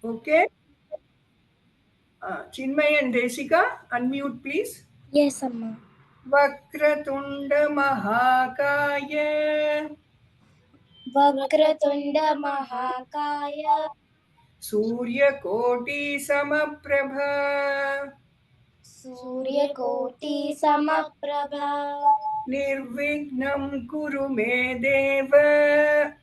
Okay. Chinmay and Desika, unmute please. Yes, Amma. Vakratunda Mahakaya Vakratunda Mahakaya Surya Samaprabha Suryakoti Samaprabha Nirvignam Kuru Me Deva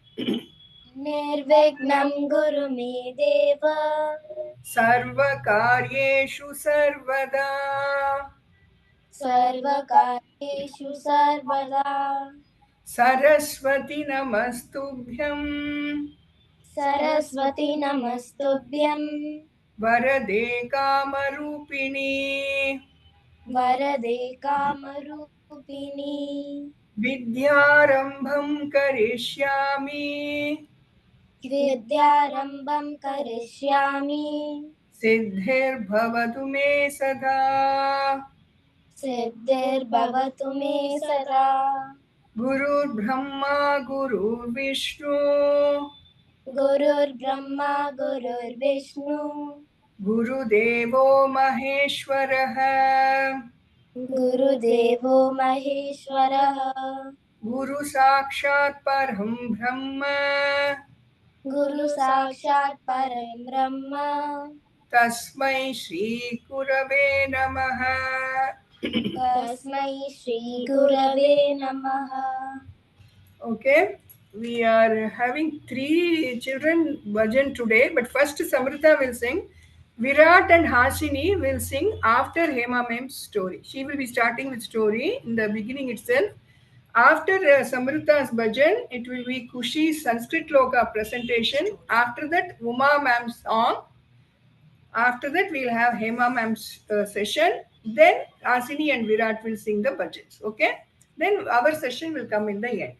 Nirvignam Guru Me Deva Sarvakaryeshu Sarvada Sarvakaryeshu Sarvada Saraswati Namastubhyam Saraswati Namastubhyam Varade Kamarupini Varade Kamarupini Vidyarambham Karishyami Vidyarambam Karishyami Siddhir Me Sada Siddhirbhavatu Me Sada Guru Brahma Guru Vishnu Gurur Brahma Gurur Vishnu Guru Devo Maheshwaraha Guru Devo Maheshwaraha Guru Sakshat Param Brahma Guru Sakshat Param Brahma Tasmai Shri Gurave Namaha. Tasmai Shri Gurave Namaha. Okay, we are having three children bhajan today, but first Samrita will sing. Virat and Hasini will sing after Hema Mem's story. She will be starting with story in the beginning itself. After Samrita's bhajan, it will be Kushi's Sanskrit Loka presentation. After that, Uma Mam's song. After that, we'll have Hema Mam's session. Then Asini and Virat will sing the bhajans. Okay. Then our session will come in the end.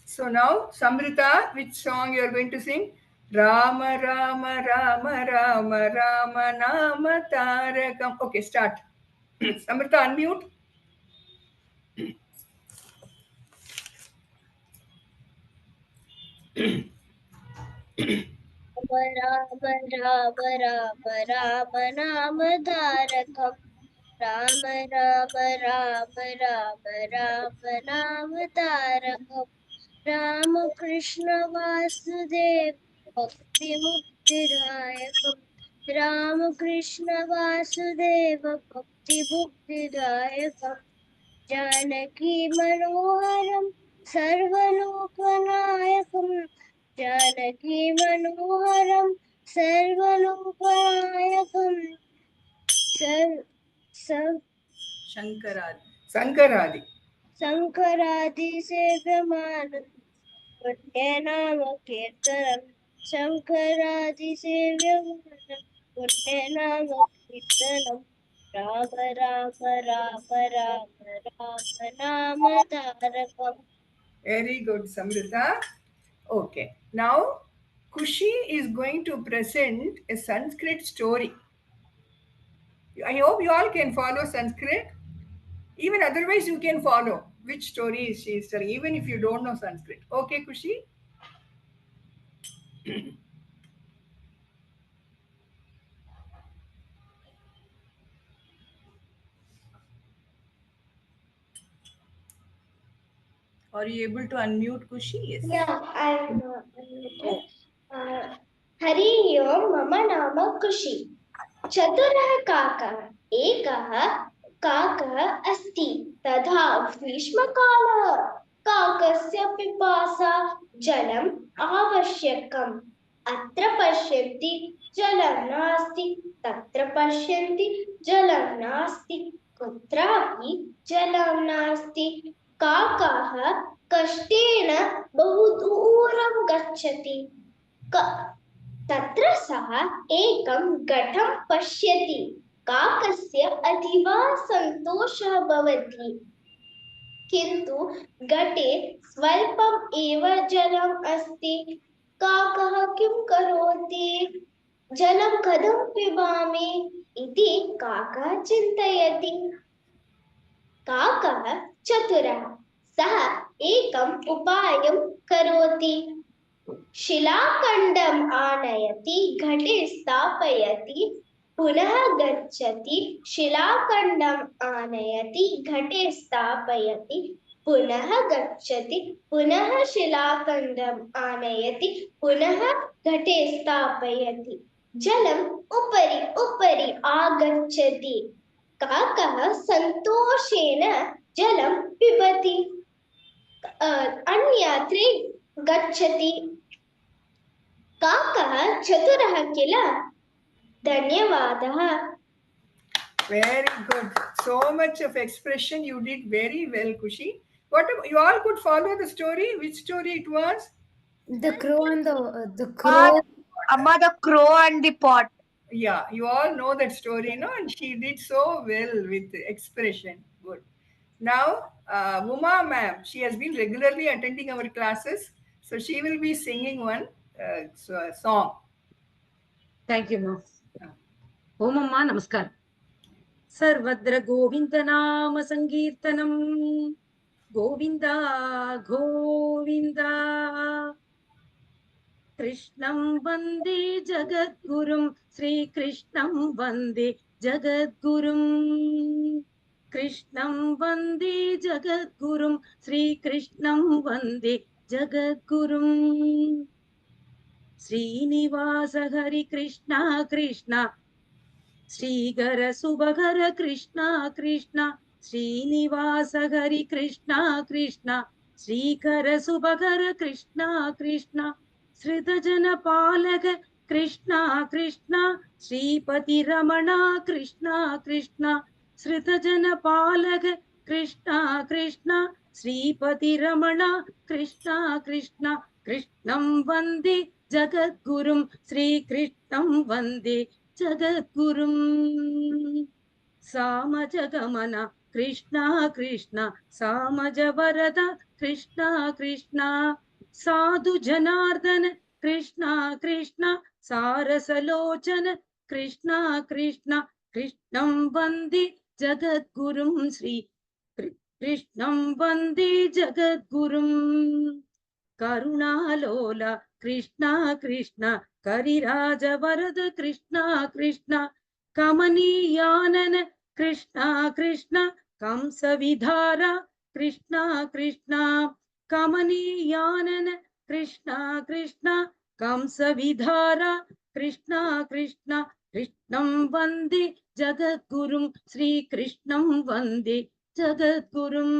So now, Samrita, which song you are going to sing? Rama Rama Rama Rama Rama Nama Tarakam. Okay, start. Samrita, unmute. Rama Rama Rama Rama Nama Tarakam Rama Rama Rama Rama Rama Nama Tarakam Rama Krishna Vasudev Bhakti Muktidayakam Rama Krishna Vasudeva Bhakti Muktidayakam Janaki Manoharam Sarvalokanayakam Janaki Manoharam Sarvalokanayakam Sar Sar Shankaradi. Sankaradi. Sankaradi Sevamanam Punnyanama Kirtanam Sankaradi Sevamanam Punnyanama Kirtanam Rama Rama Rama Rama Rama Nama Tarakam. Very good, Samrita. Okay. Now, Kushi is going to present a Sanskrit story. I hope you all can follow Sanskrit. Even otherwise, you can follow which story she is telling, even if you don't know Sanskrit. Okay, Kushi? Are you able to unmute Kushi? Yes. Yeah, I'm unmuted. Hari ओम मम नाम कुशी चतुरः काकः एकः काकः अस्ति तथा ग्रीष्मकालः काकस्य पिपासा जलम् आवश्यकम् अत्र पश्यन्ति जलं नास्ति तत्र पश्यन्ति जलं नास्ति कुत्रापि जलं नास्ति काकः कष्टेन बहु दूरं गच्छति तत्र सः एकं घटं पश्यति काकस्य अतीव सन्तोषः भवति किन्तु घटे स्वल्पम् एव जलम् अस्ति काकः किं करोति जलं कथं पिबामि इति काकः चिन्तयति काकः चतुरः सः एकम् उपायं करोति शिलाखण्डम् आनयति घटे स्थापयति पुनः गच्छति शिलाखण्डम् आनयति घटे स्थापयति पुनः गच्छति पुनः शिलाखण्डम् आनयति पुनः घटे स्थापयति जलम् उपरि उपरि आगच्छति काकः सन्तोषेण जलं पिबति अन्यत्र गच्छति काकः चतुरः किल धन्यवादः Very good. So much of expression. You did very well, Kushi. What you all could follow the story? Which story it was? The crow and the Amma, crow. Amma, the crow and the pot. Yeah, you all know that story, no? And she did so well with expression. Good. Now, Uma ma'am, she has been regularly attending our classes, so she will be singing one song. Thank you, ma'am. Om Amma Namaskar. Sarvadra Govinda Nama Sankirtanam. Govinda, Govinda. Krishnam Vande Jagadgurum. Sri Krishnam Vande Jagadgurum. Krishnam Vande Jagadgurum. Sri Krishnam Vande Jagadgurum. Srinivasa Hari Krishna Krishna Srigara Subhagara Krishna Krishna Srinivasa Hari Krishna Krishna Srigara Subhagara Krishna Krishna Sridhajana Palaga Krishna Krishna Sripati Ramana Krishna Krishna Sridhajana Palaga Krishna Krishna Sripati Ramana Krishna Krishna Krishnam Vande Jagadgurum Sri Krishnam Vande Jagadgurum Samajagamana Krishna Krishna Samajavarada Krishna Krishna Sadhu Janardana Krishna Krishna Sarasalochana Krishna Krishna Krishnam Vande Jagadgurum Sri Krishnam Vande Jagadgurum Karunalola Krishna Krishna Kariraja Varada Krishna Krishna Kamaniyanana Krishna Krishna Kamsavidhara Krishna Krishna Kamaniyanana Krishna Krishna Kamsavidhara Krishna Krishna Krishnam Vande Jagadgurum Sri Krishnam Vande Jagadgurum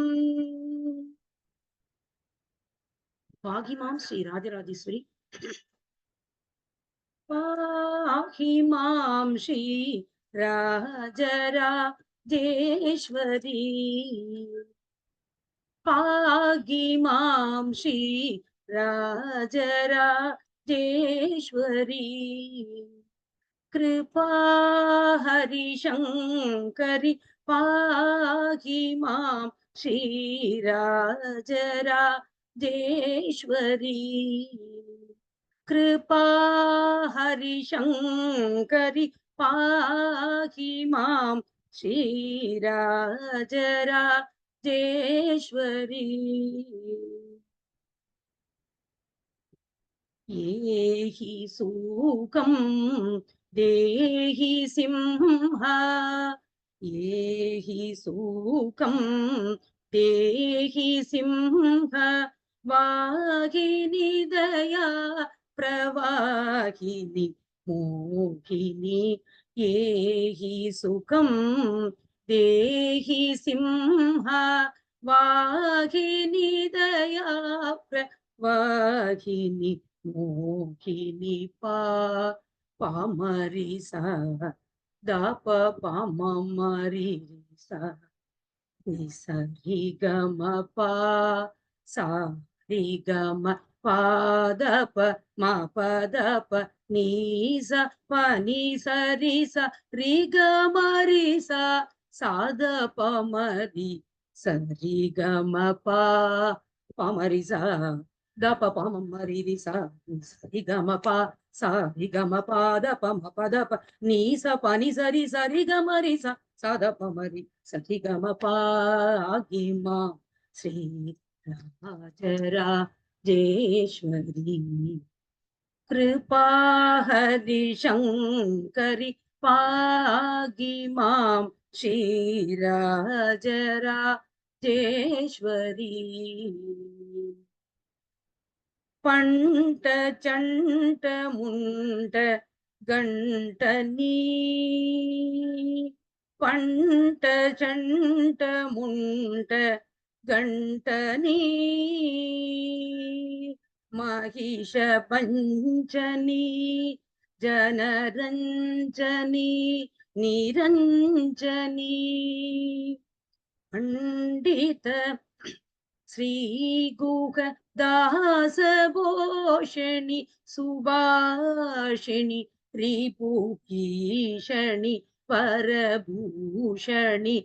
Pahimam Sri Radharajeshwari. Pahimam Sri Radharajeshwari. Pahimam Sri Radharajeshwari. Kripa Hari Shankari Pahimam Sri Radharajeshwari. Kripa Hari Shankari Pahimam Sri Radharajeshwari. Yehi Sukam Dehi Simha Yehi Sukam Dehi Simha Vahini Daya Pravahini Mohini Yehi Sukam Dehi Simha Vahini Daya Pravahini Mohini Pamarisa Dapa Pamamarisa Nisarigama Sarigama Padapa Mapadapa Nisa Panisarisa Rigamarisa Sadapa Mari Sarigama Pamarisa Dapa Pamamarisa Sarigama Sarigama Padapa Mapadapa Nisa Panisarisa Rigamarisa Sadapamari Satigama Pagima Sri Radharajeshwari. कृपा हरिशङ्करि पाहि मां Sri Rajarajeshwari punt चंट मुंट गंटनी punt चंट मुंट गंटनी महिष पंचनी जनरंजनी निरंजनी पंडित श्रीगुह दासभूषणि सुभाषिणि रिपुभीषणि परभूषणि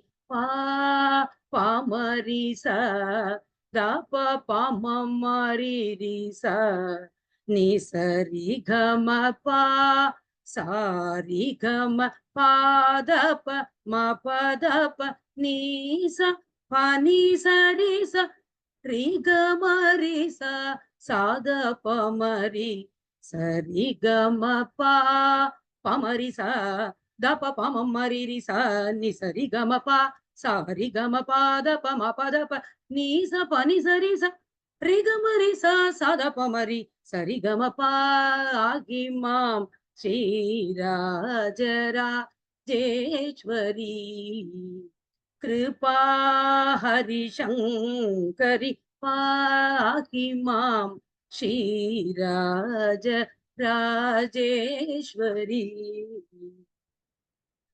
पामरिसा दप पामरिसा निसरि गम पा सारि गम पादप मपदप NISA पानी सरिसा रि ग म रि सा सा द प म रि स रि ग म प म रि सा द प म रि रि सा नि स रि ग म प सा रि ग म प द प म प द प नि स प नि स रि सा रि ग म रि सा सा द प म रि स रि ग म प आगि मां श्रीराजराजेश्वरी कृपा हरिशङ्करि पाहि मां श्रीराज राजेश्वरी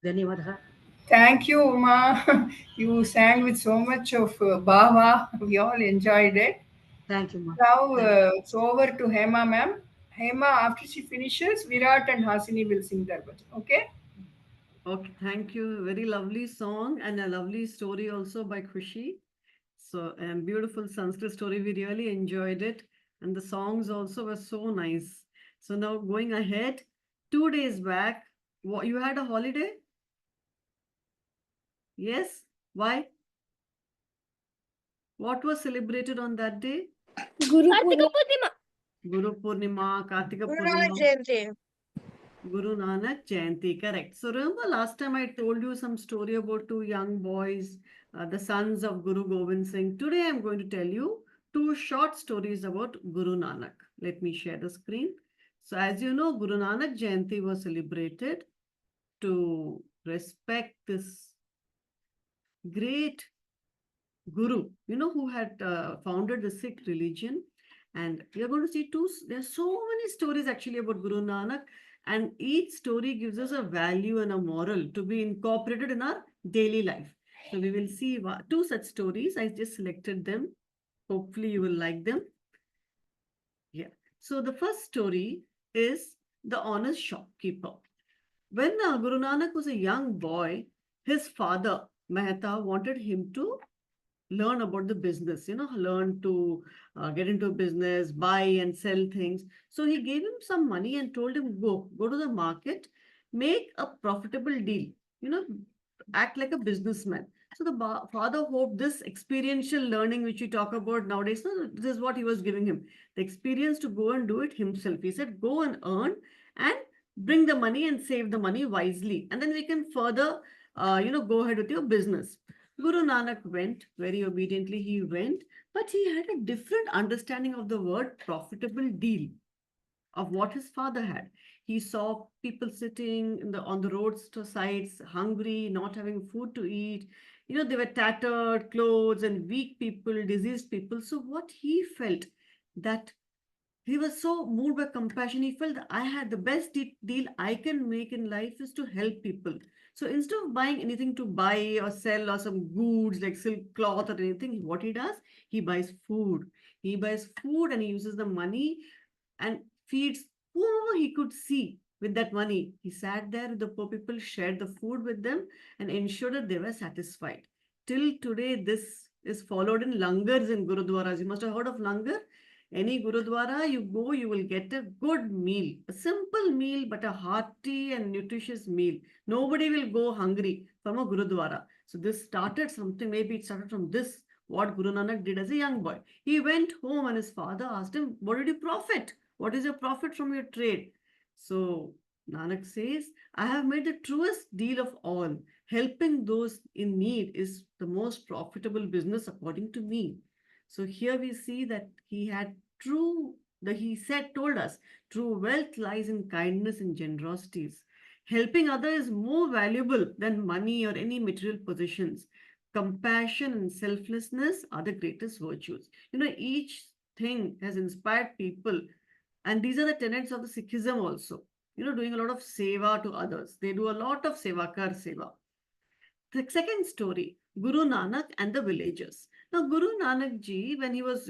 धन्यवादः Thank you, Uma. You sang with so much of bhava. We all enjoyed it. thank you ma Now thank you it's over to Hema, ma'am. Hema, after she finishes, Virat and Hasini will sing their bhajan. Okay? Okay, thank you. Very lovely song and a lovely story also by Khushi. So, beautiful Sanskrit story. We really enjoyed it. And the songs also were so nice. So, now going ahead, 2 days back, you had a holiday? Yes? Why? What was celebrated on that day? Guru Purnima. Guru Purnima, Kartika Guru Nanak Purnima. Jayanti. Guru Nanak Jayanti, correct. So remember last time I told you some story about two young boys, the sons of Guru Gobind Singh. Today I'm going to tell you two short stories about Guru Nanak. Let me share the screen. So as you know, Guru Nanak Jayanti was celebrated to respect this great Guru, who had founded the Sikh religion. And we are going to see there's so many stories actually about Guru Nanak, and each story gives us a value and a moral to be incorporated in our daily life. So we will see two such stories. I just selected them. Hopefully you will like them. Yeah. So the first story is the honest shopkeeper. When Guru Nanak was a young boy, his father, Mehta, wanted him to learn about the business, learn to get into business, buy and sell things. So he gave him some money and told him, go to the market, make a profitable deal, you know, act like a businessman. So the father hoped this experiential learning, which we talk about nowadays, no, this is what he was giving him, the experience to go and do it himself. He said, go and earn and bring the money and save the money wisely. And then we can further, go ahead with your business. Guru Nanak went, very obediently he went, but he had a different understanding of the word profitable deal of what his father had. He saw people sitting on the roadsides, hungry, not having food to eat. They were tattered clothes and weak people, diseased people. So what he felt that he was so moved by compassion. He felt that I had the best deal I can make in life is to help people. So instead of buying anything to buy or sell or some goods like silk cloth or anything, what he does, he buys food. He buys food and he uses the money and feeds whoever he could see with that money. He sat there with the poor people, shared the food with them, and ensured that they were satisfied. Till today, this is followed in langars in Gurudwaras. You must have heard of langar. Any Gurudwara you go, you will get a good meal, a simple meal, but a hearty and nutritious meal. Nobody will go hungry from a Gurudwara. So this started something, maybe it started from this, what Guru Nanak did as a young boy. He went home and his father asked him, what did you profit? What is your profit from your trade? So Nanak says, I have made the truest deal of all. Helping those in need is the most profitable business according to me. So here we see that he had true, the he said, told us, true wealth lies in kindness and generosities. Helping others is more valuable than money or any material possessions. Compassion and selflessness are the greatest virtues. Each thing has inspired people, and these are the tenets of the Sikhism also. Doing a lot of seva to others. They do a lot of sevakar seva. The second story, Guru Nanak and the villagers. Now, Guru Nanak ji, when he was,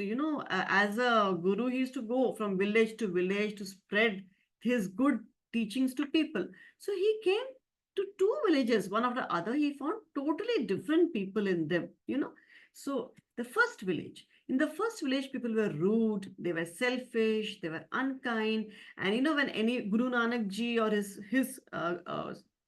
as a guru, he used to go from village to village to spread his good teachings to people. So he came to two villages, one after the other. He found totally different people in them. So the first village, in the first village, people were rude, they were selfish, they were unkind. And when any Guru Nanak ji or his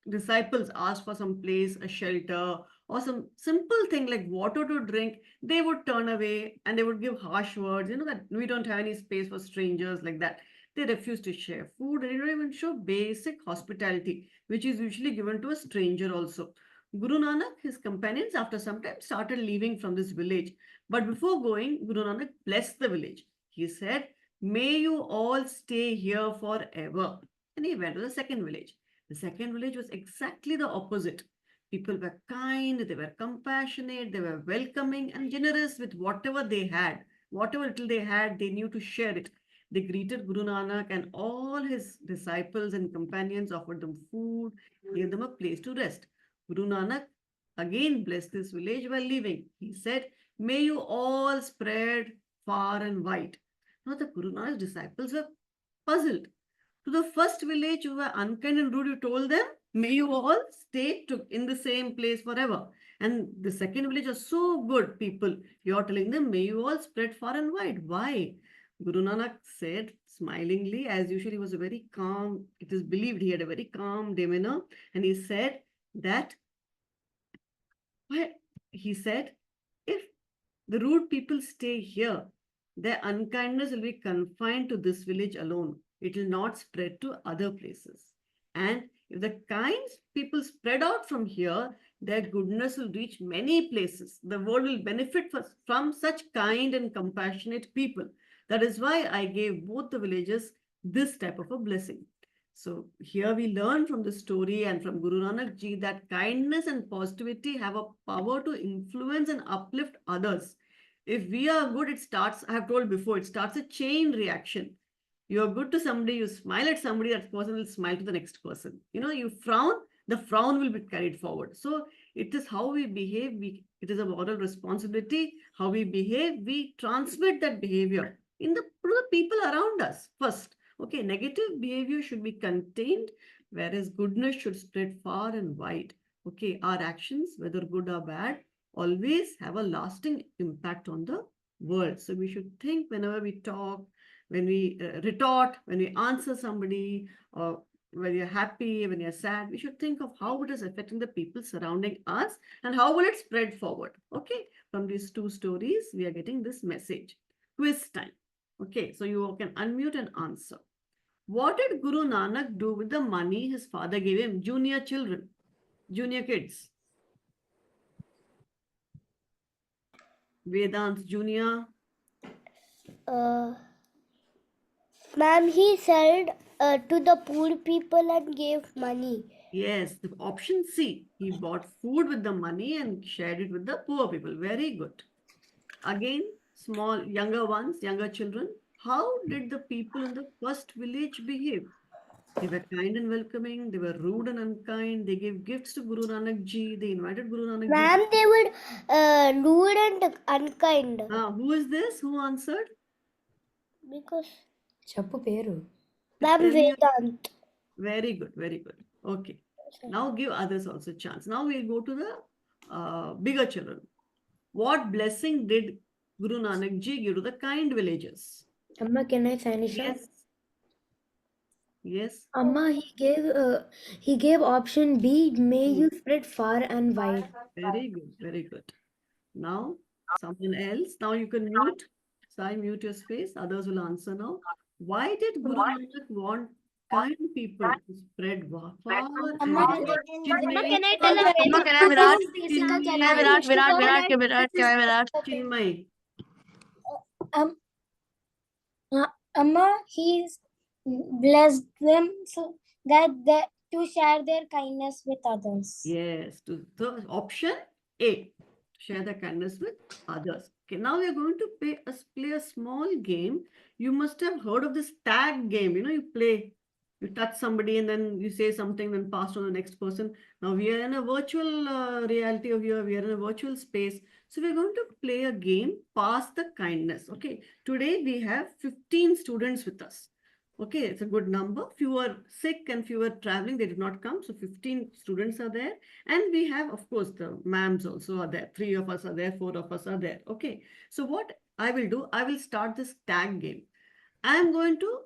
disciples asked for some place, a shelter, or some simple thing like water to drink, they would turn away and they would give harsh words, that we don't have any space for strangers, like that. They refuse to share food, and they don't even show basic hospitality, which is usually given to a stranger also. Guru Nanak, his companions, after some time started leaving from this village. But before going, Guru Nanak blessed the village. He said, May you all stay here forever. And he went to the second village. The second village was exactly the opposite. People were kind, they were compassionate, they were welcoming and generous with whatever they had. Whatever little they had, they knew to share it. They greeted Guru Nanak and all his disciples and companions, offered them food, gave them a place to rest. Guru Nanak again blessed this village while leaving. He said, May you all spread far and wide. Now the Guru Nanak's disciples were puzzled. To the first village who were unkind and rude, you told them, may you all stay in the same place forever. And the second village are so good people. You are telling them, may you all spread far and wide. Why? Guru Nanak said smilingly, as usual, he was a very calm, it is believed he had a very calm demeanor. And he said that, he said, if the rude people stay here, their unkindness will be confined to this village alone. It will not spread to other places. And if the kind people spread out from here, their goodness will reach many places. The world will benefit from such kind and compassionate people. That is why I gave both the villages this type of a blessing. So here we learn from the story and from Guru Nanak Ji that kindness and positivity have a power to influence and uplift others. If we are good, I have told before, it starts a chain reaction. You are good to somebody, you smile at somebody, that person will smile to the next person. You frown, the frown will be carried forward. So it is how we behave. It is a moral responsibility. How we behave, we transmit that behavior to the people around us first. Okay, negative behavior should be contained, whereas goodness should spread far and wide. Okay, our actions, whether good or bad, always have a lasting impact on the world. So we should think whenever we talk, when we retort, when we answer somebody, or when you're happy, when you're sad, we should think of how it is affecting the people surrounding us and how will it spread forward. Okay, from these two stories, we are getting this message. Quiz time. Okay, so you can unmute and answer. What did Guru Nanak do with the money his father gave him? Junior children, junior kids. Vedant Junior. Ma'am, he sold to the poor people and gave money. Yes, the option C. He bought food with the money and shared it with the poor people. Very good. Again, younger ones, younger children. How did the people in the first village behave? They were kind and welcoming. They were rude and unkind. They gave gifts to Guru Nanak Ji. They invited Guru Nanak Ji. Ma'am, they were rude and unkind. Who is this? Who answered? Because చెప్పు పేరు Ma'am, Tell me. Vedant. Very good, very good. Okay. Now give others also chance. Now we'll go to the bigger children. What blessing did Guru Nanak Ji give to the kind villagers? అమ్మ can I finish Yes. Yes. అమ్మ he gave option B, may you spread far and wide. Very good, very good. Now, someone else. Now you can mute. Sai, mute your space. Others will answer now. Why did Guru Nanak want kind people to spread far and Amma, wide? Chinmay, can I tell a Amma, very can I Virat? Jessica, Chinmay, can I Virat, finish Virat, the Virat, word? Virat, can I Virat? Chinmay. Um, Amma, he's blessed them so that they to share their kindness with others. Yes, to the option A. Share the kindness with others. Okay, now we are going to play a small game. You must have heard of this tag game. You know, you play, you touch somebody and then you say something, then pass on the next person. Now we are in a virtual reality of here. We are in a virtual space. So we're going to play a game, Pass the Kindness. Okay, today we have 15 students with us. Okay, it's a good number. Few are sick and few are traveling. They did not come. So 15 students are there. And we have, of course, the ma'ams also are there. 3 of us are there. 4 of us are there. Okay. So what I will do, I will start this tag game. I am going to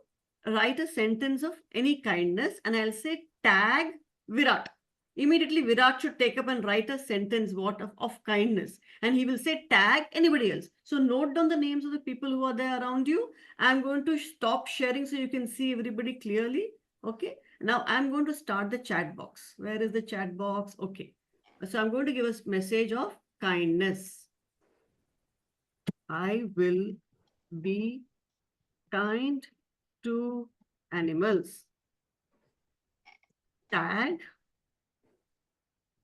write a sentence of any kindness and I'll say tag Virat. Immediately, Virat should take up and write a sentence of kindness and he will say tag anybody else. So, note down the names of the people who are there around you. I'm going to stop sharing so you can see everybody clearly. Okay. Now, I'm going to start the chat box. Where is the chat box? Okay. So, I'm going to give a message of kindness. I will be kind to animals. Tag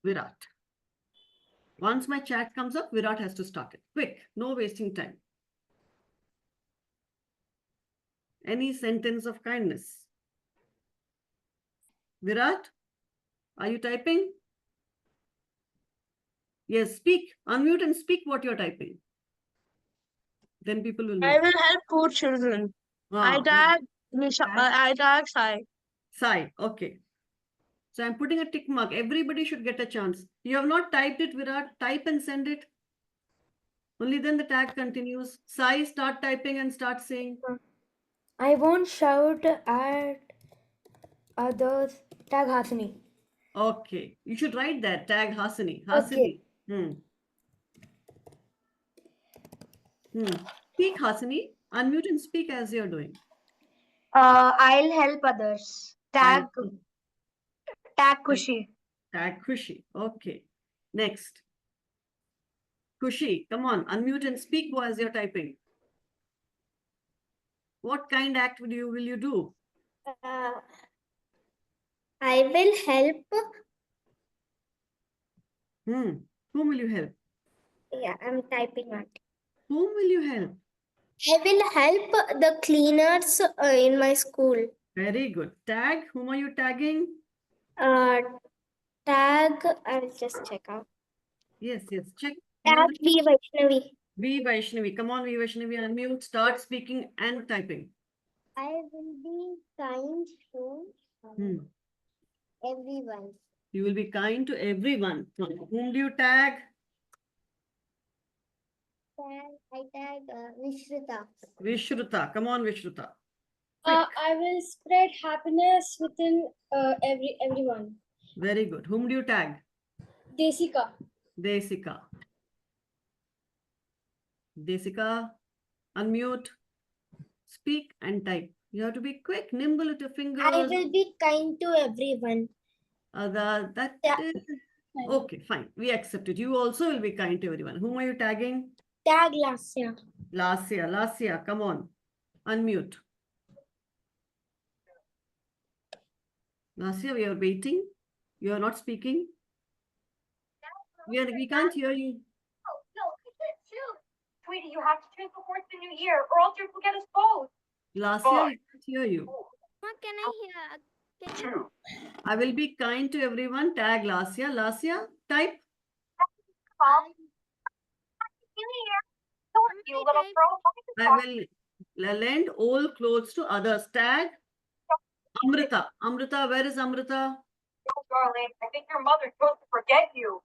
Virat. Once my chat comes up, Virat has to start it. Quick, no wasting time. Any sentence of kindness. Virat, are you typing? Yes, speak. Unmute and speak what you're typing. Then people will I know. will help poor children. I Ah, tag Nisha. tag I tag Sai. Sai. Okay. So I'm putting a tick mark. Everybody should get a chance. You have not typed it, Virat. Type and send it. Only then the tag continues. Sai, start typing and start saying. I won't shout at others. Tag Hasini. Okay. You should write that. Tag Hasini. Okay. Hasini. Speak, Hasini. Unmute and speak as you're doing. I'll help others. I'll Tag Kushi. tag Khushi. Okay. Next. Khushi, come on. Unmute and speak as you're typing. What kind act will you do? I will help. Whom will you help? Yeah, I'm typing out. Whom will you help? I will help the cleaners in my school. Very good. Tag. Whom are you tagging? Tag, I'll just check out. Yes. Check. Tag V Vaishnavi. V Vaishnavi. Come on, V Vaishnavi. Unmute. Start speaking and typing. I will be kind to everyone. You will be kind to everyone. Whom do you tag? I tag Vishrita. Vishruta. Come on, Vishruta. I will spread happiness within everyone. Very good. Whom do you tag? Desika. Desika. Desika, unmute, speak and type. You have to be quick, nimble with your fingers. I will be kind to everyone. Okay, fine. We accept it. You also will be kind to everyone. Whom are you tagging? Tag Lasya. Lasya, come on. Unmute. Lasya, we are waiting. You are not speaking. We can't hear you. No, I can't choose. Sweetie, you have to choose before it's the new year, or else you'll forget us both. Lasya, I can't hear you. Can I hear? I will be kind to everyone. Tag Lasya. Lasya, type. You little pro. I will lend old clothes to others. Tag Amrita. Amrita, where is Amrita? Darling, I think your mother's supposed to forget you.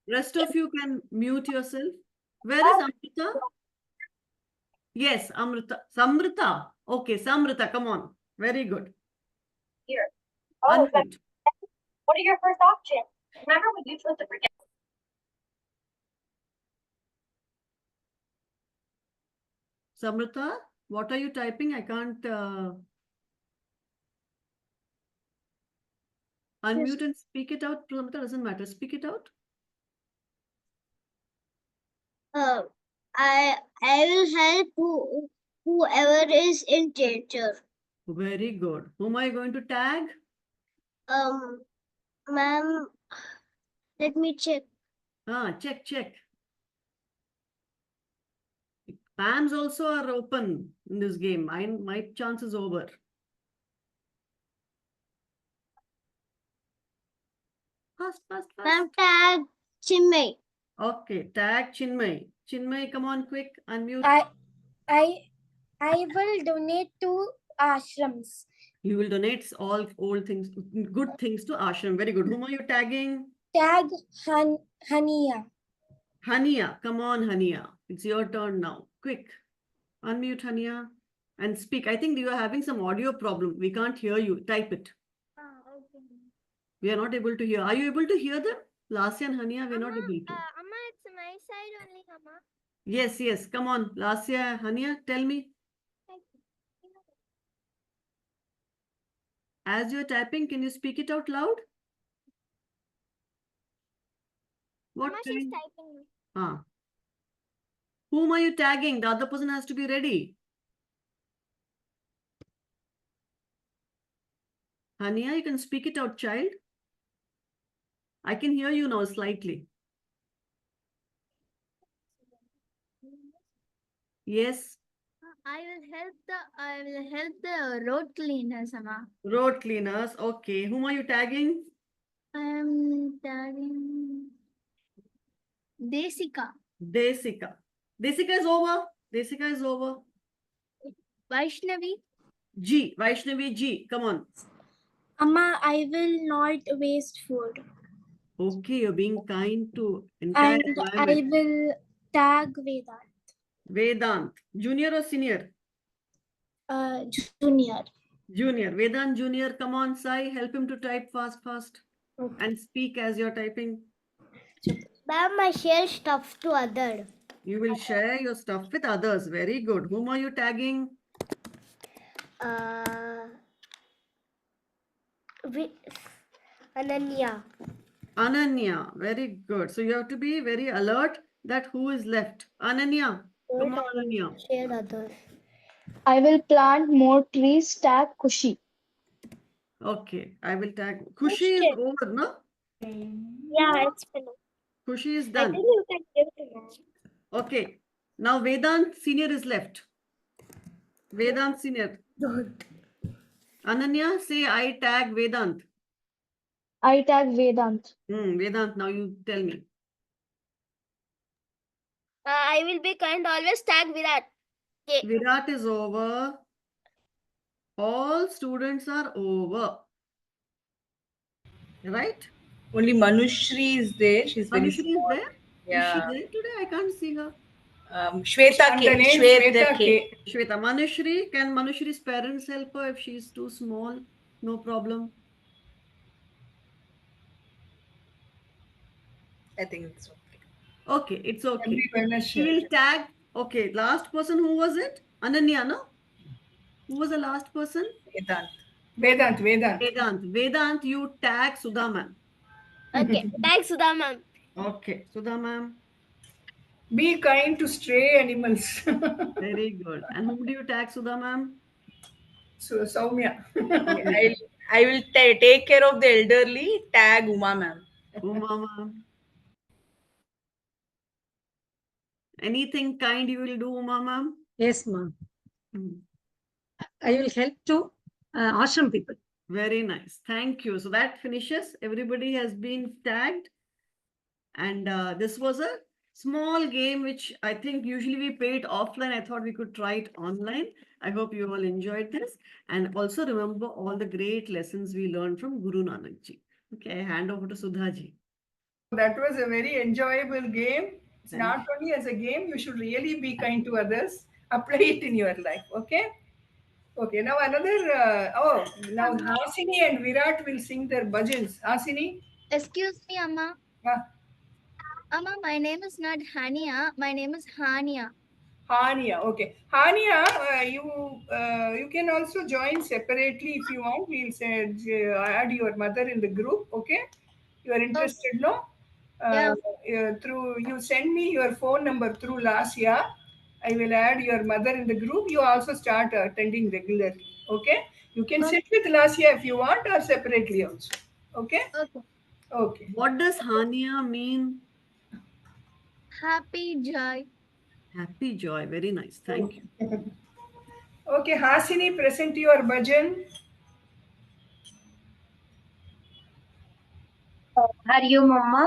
Rest of you can mute yourself. Where is Amrita? Yes, Amrita. Samrita. Okay, Samrita, come on. Very good. Here. Unmute. What are your first options? Remember when you chose to forget? Samrita, What are you typing? I can't unmute and speak it out. Pramita, doesn't matter. Speak it out. I will help whoever is in danger. Very good. Whom are you going to tag? Ma'am, let me check. Check. Pams also are open in this game. My chance is over. Fast. Ma'am, tag Chinmay. Okay, tag Chinmay. Chinmay, come on, quick, unmute. I will donate to ashrams. You will donate all old things, good things to ashram. Very good. Whom are you tagging? Tag Hania. Hania. Come on, Hania. It's your turn now. Quick. Unmute, Hania, and speak. I think you are having some audio problem. We can't hear you. Type it. Okay. We are not able to hear. Are you able to hear them? Lasya and Hania, we're not able to. Amma, it's my side only, Amma. Yes. Come on. Lasya, Hania, tell me. As you're typing, can you speak it out loud? What Amma, kind? she's typing. Whom are you tagging? The other person has to be ready. Hania, you can speak it out, child. I can hear you now slightly. Yes. I will help the road cleaners, Amma. Road cleaners. Okay. Whom are you tagging? I am tagging Desika. Desika. Desika is over. Vaishnavi. G. Vaishnavi G. Come on. Amma, I will not waste food. Okay, you're being kind to entire And I environment. will tag Vedant. Vedant. Junior or senior? Junior. Junior. Vedant Junior. Come on, Sai. Help him to type fast. Okay. And speak as you're typing. Ma'am, I share stuff to others. You will share your stuff with others. Very good. Whom are you tagging? Ananya. Ananya. Very good. So you have to be very alert that who is left. Ananya. Come on, Ananya. Share others. I will plant more trees. Tag Kushi. Okay. I will tag. Kushi is over, no? Yeah, it's finished. Kushi is I done. think you can give to me. Okay. Now Vedant Senior is left. Vedant Senior. Ananya, say I tag Vedant. I tag Vedant. Vedant, now you tell me. I will be kind. Always tag Virat. Okay. Virat is over. All students are over. Right? Only Manushri is there. She's very Manushri is small. there? Is she Yeah. there today? I can't see her. Shweta And K. the name Shweta K. Shweta. Manushri, can Manushri's parents help her if she's too small? No problem. I think it's okay. Okay, it's okay. Everyone has We will shared. tag. Okay, last person, who was it? Ananya, no? Who was the last person? Vedant. Vedant, you tag Sudha ma'am. Okay. Tag Sudha ma'am. Okay, Sudha ma'am. Be kind to stray animals. Very good. And whom do you tag, Sudha ma'am? So Soumya. I will take care of the elderly. Tag Uma ma'am. Uma ma'am. Anything kind you will do, Uma ma'am? Yes, ma'am. Hmm. I will help to ashram people. Very nice. Thank you. So that finishes. Everybody has been tagged. And this was a small game which I think usually we play it offline. I thought we could try it online. I hope you all enjoyed this. And also remember all the great lessons we learned from Guru Nanak Ji. Okay, I hand over to Sudha ji. That was a very enjoyable game. It's Thank not only as a game, you should really be kind to others. Apply it in your life. Okay. Okay. Now another. Now Hasini and Virat will sing their bhajans. Hasini. Excuse me, Amma. Ah, Amma, my name is not Hania. My name is Hania. Hania. Okay. Hania, you can also join separately if you want. We'll say, add your mother in the group. Okay. You are interested, no? Yeah. Through you send me your phone number through Lasya. I will add your mother in the group. You also start attending regularly. Okay. You can sit with Lasya if you want or separately also. Okay. Okay. Okay. What does Hania mean? Happy joy. Happy joy. Very nice. Thank you. Okay, Hasini, present your bhajan. Hari Om मम्मा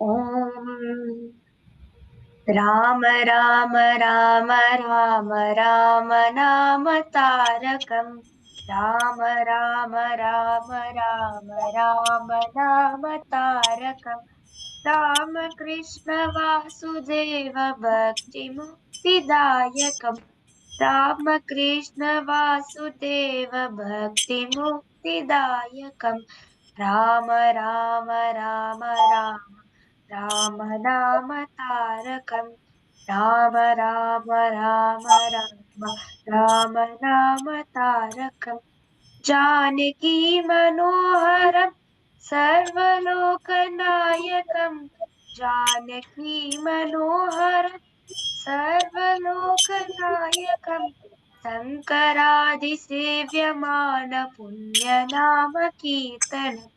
ओम राम राम राम राम राम नाम तारकम राम राम राम राम राम नाम तारकम राम कृष्ण वासुदेव भक्ति मुक्तिदायकम राम कृष्ण वासुदेव भक्ति मुक्तिदायकम राम राम राम राम राम नाम तारकम राम राम राम राम राम नाम तारकम जानकी मनोहरम सर्वलोकनायकम जानकी मनोहरम सर्वलोकनायकम शङ्करादिसेव्यमान पुण्यनाम कीर्तनम्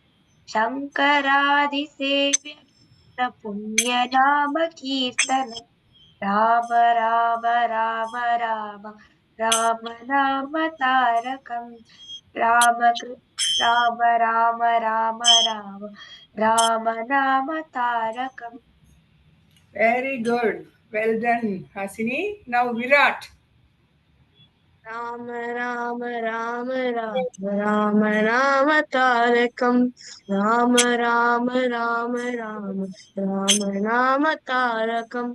शङ्करादिसेव्यमान पुण्यनाम कीर्तनम् राम राम राम राम राम नाम तारकम् राम राम राम राम राम राम नाम तारकम् Very good. Well done, Hasini. Now Virat. Ram Ram Ram Ram Ram नाम तारकम राम राम राम राम राम नाम तारकम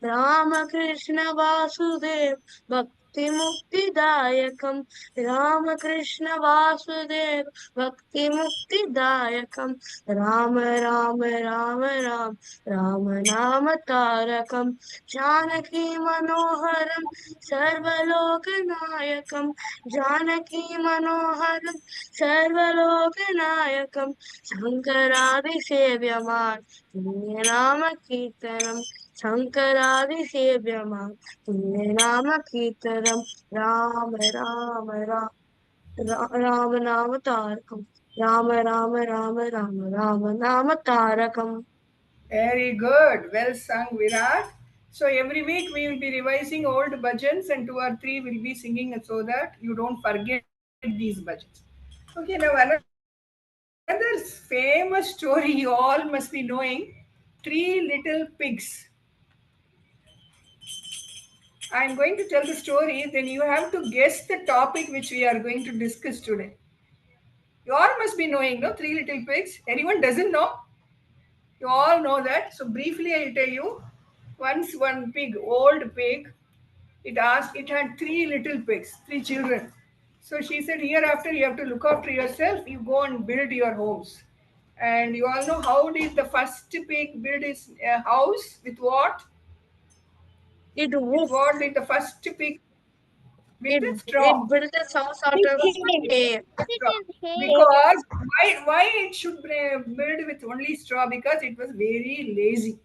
राम कृष्ण वासुदेव भक्ति मुक्तिदायकम राम कृष्ण वासुदेव भक्ति मुक्तिदायकम राम राम राम राम राम नाम तारकम जानकी मनोहरम सर्वलोकनायकं जानकी मनोहरं सर्वलोकनायकं शङ्करादिसेव्यमान् पुण्यनामकीर्तनं शङ्करादिसेव्यमान् पुण्यनामकीर्तनं राम राम राम राम नाम तारकं राम राम राम राम राम नाम तारकम् Very good. Well sung, Virat. So every week we will be revising old bhajans and two or three will be singing so that you don't forget these bhajans. Okay, now another famous story you all must be knowing. Three little pigs. I'm going to tell the story, then you have to guess the topic which we are going to discuss today. You all must be knowing, no? Three little pigs. Anyone doesn't know? You all know that. So briefly, I'll tell you. Once one pig, old pig, it asked. It had three little pigs, three children. So she said, hereafter you have to look after yourself. You go and build your homes. And you all know how did the first pig build his house with what? It With woof. what did the first pig? With a It straw. built a house out of hay. It Straw. is hay. Because why it should build with only straw? Because it was very lazy.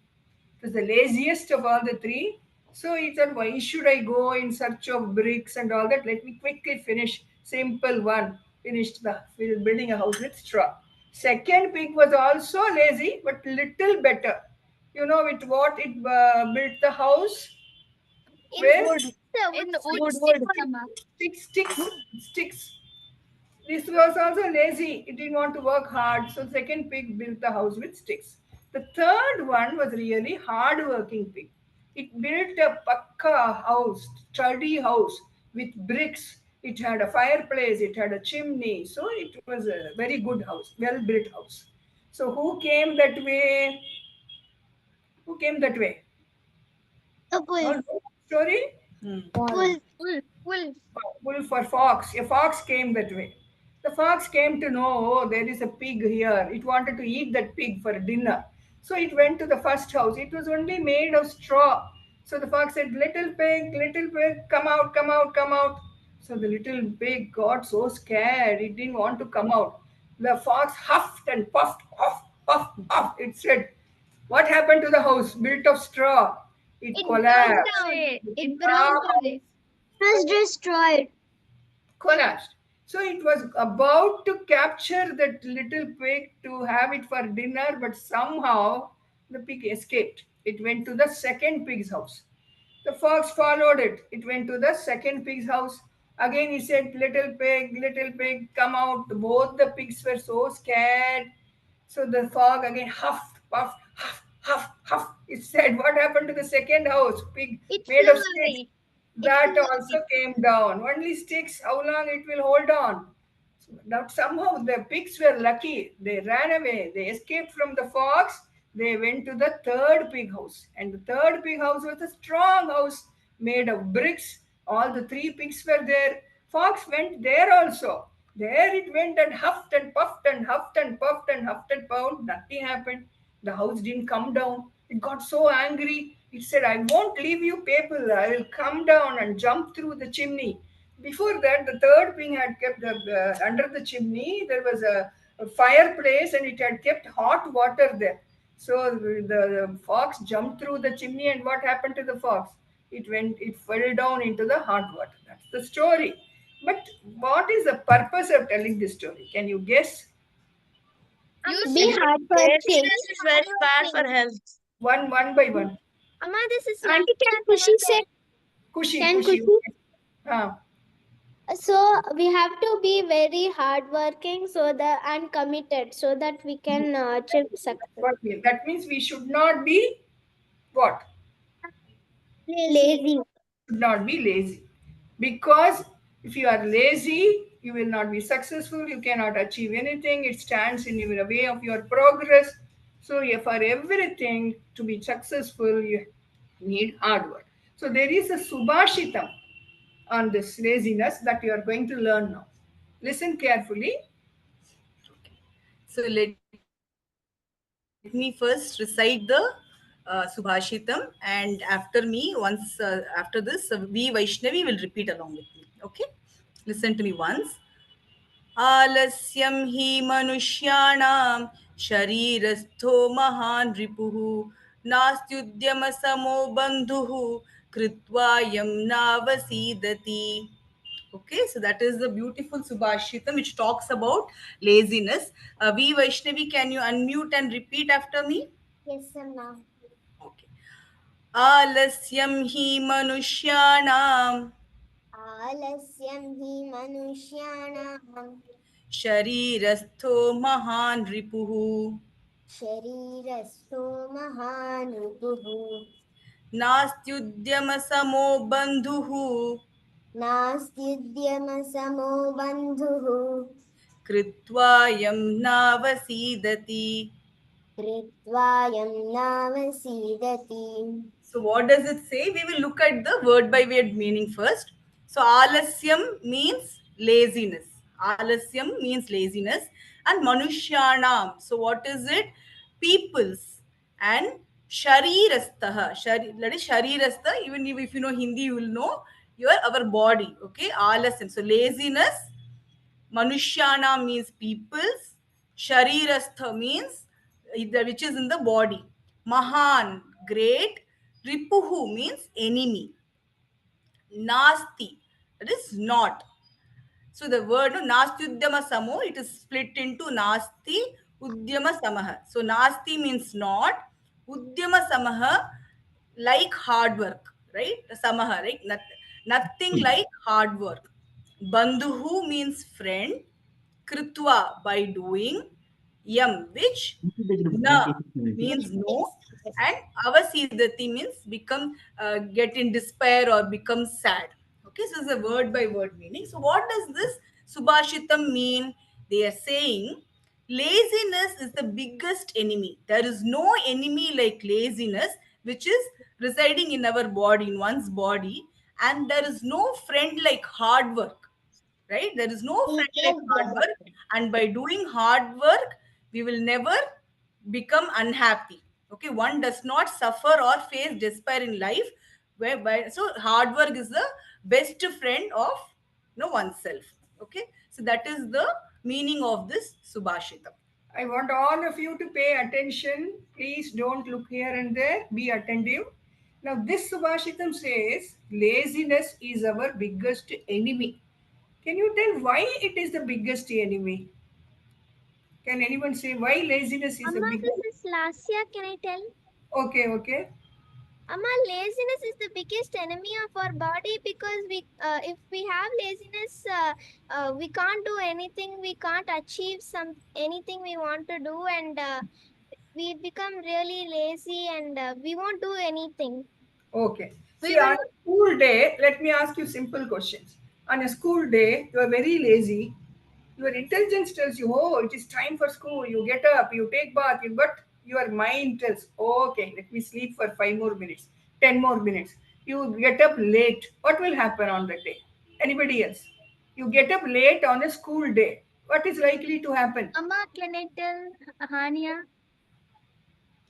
It was the laziest of all the three. So he thought, why should I go in search of bricks and all that? Let me quickly finish. Simple one. Finished the building a house with straw. Second pig was also lazy, but little better. You know with what it built the house? In With Wood, in wood. sticks. This was also lazy. It didn't want to work hard. So second pig built the house with sticks. The third one was really hard working pig. It built a pakka house, sturdy house with bricks. It had a fireplace. It had a chimney. So it was a very good house, well built house. So who came that way? Who came that way? the All wolf. know the story? Wolf. Wolf or fox. A fox came that way. The fox came to know, oh, there is a pig here. It wanted to eat that pig for dinner. So it went to the first house. It was only made of straw. So the fox said, little pig, come out, come out, come out. So the little pig got so scared, it didn't want to come out. The fox huffed and puffed, puff, puff, puff. It said, what happened to the house built of straw? It It broke collapsed. down. The It broke entire down. Was destroyed. collapsed. So it was about to capture that little pig to have it for dinner, but somehow the pig escaped. It went to the second pig's house. The fox followed it. It went to the second pig's house. Again, he said, little pig, come out. Both the pigs were so scared. So the frog again huffed, puffed, huff, huff, huff. It said, what happened to the second house? Pig It made flew of sticks. away. It That flew also away. came down. Only sticks, how long it will hold on? So now somehow the pigs were lucky. They ran away. They escaped from the fox. They went to the third pig house. And the third pig house was a strong house made of bricks. All the three pigs were there. Fox went there also. There it went and huffed and puffed and huffed and puffed and huffed and puffed. Nothing happened. The house didn't come down. It got so angry. It said, I won't leave you people. I will come down and jump through the chimney. Before that, the third pig had kept under the chimney. There was a fireplace and it had kept hot water there. So the fox jumped through the chimney, and what happened to the fox? It fell down into the hot water. That's the story. But what is the purpose of telling this story? Can you guess? Use Be hardworking. Laziness is very bad for health. One by one. Amma, this is not Auntie, can Kushi say? Kushi, Can Kushi. Kushi? Ah, So we have to be very hardworking and committed so that we can achieve success. that means we should not be what? Lazy. Should not be lazy. Because if you are lazy, you will not be successful, you cannot achieve anything, it stands in the way of your progress. So, for everything to be successful, you need hard work. So, there is a subhashitam on this laziness that you are going to learn now. Listen carefully. So let me first recite the Subhashitam, and after me, after this, we Vaishnavi will repeat along with me. Okay? Listen to me once. आलस्यं हि मनुष्याणां शरीरस्थो महान् रिपुः नास्त्युद्यमसमो बन्धुः कृत्वा यं नावसीदति. Okay, so that is the beautiful Subhashitam which talks about laziness. V Vaishnavi, can you unmute and repeat after me? Yes, Amma. Okay. Alasyam hi manusyanam आलस्यं हि मनुष्याणां sharirastho mahan ripuhu शरीरस्थो महानुपुः nastyudyama bandhuhu नास्त्युद्यमसमो बन्धुः कृत्वा यं नावसीदति. कृत्वा यं नावसीदति. So what does it say? We will look at the word by word meaning first. So alasyam means laziness. Alasyam means laziness. And manushyanam. So what is it? Peoples. And sharirastha. That is sharirastha. Even if you know Hindi, you will know our body. Okay. Alasyam. So laziness. Manushyana means peoples. Sharirastha means which is in the body. Mahan, great. Ripuhu means enemy. Nasti, that is not. So the word nasti udyama samo, it is split into nasti udyama samaha. So nasti means not, udyama samaha like hard work, right? Samaha, right? Nothing like hard work. Bandhuhu means friend. Kritva by doing. Yam which na means no, and avasidati means become get in despair or become sad. Okay, so it's a word by word meaning. So what does this subhashitam mean? They are saying laziness is the biggest enemy. There is no enemy like laziness which is residing in our body, in one's body, and there is no friend like hard work, right? There is no friend like hard work, and by doing hard work we will never become unhappy. Okay, one does not suffer or face despair in life So hard work is the best friend of oneself. Okay, so that is the meaning of this subhashitam. I want all of you to pay attention. Please don't look here and there. Be attentive. Now, this Subhashitam says laziness is our biggest enemy. Can you tell why it is the biggest enemy? Can anyone say why laziness is the Amma, biggest? this is Lasya. Can I tell? Okay, okay. Amma, laziness is the biggest enemy of our body because if we have laziness, we can't do anything. We can't achieve anything we want to do, and we become really lazy, and we won't do anything. Okay. We See, will. on a school day, let me ask you simple questions. On a school day, you are very lazy. Your intelligence tells you, oh, it is time for school. You get up, you take bath, but your mind tells, okay, let me sleep for 5 more minutes, 10 more minutes. You get up late. What will happen on that day? Anybody else? You get up late on a school day. What is likely to happen? Amma, can I tell Hania?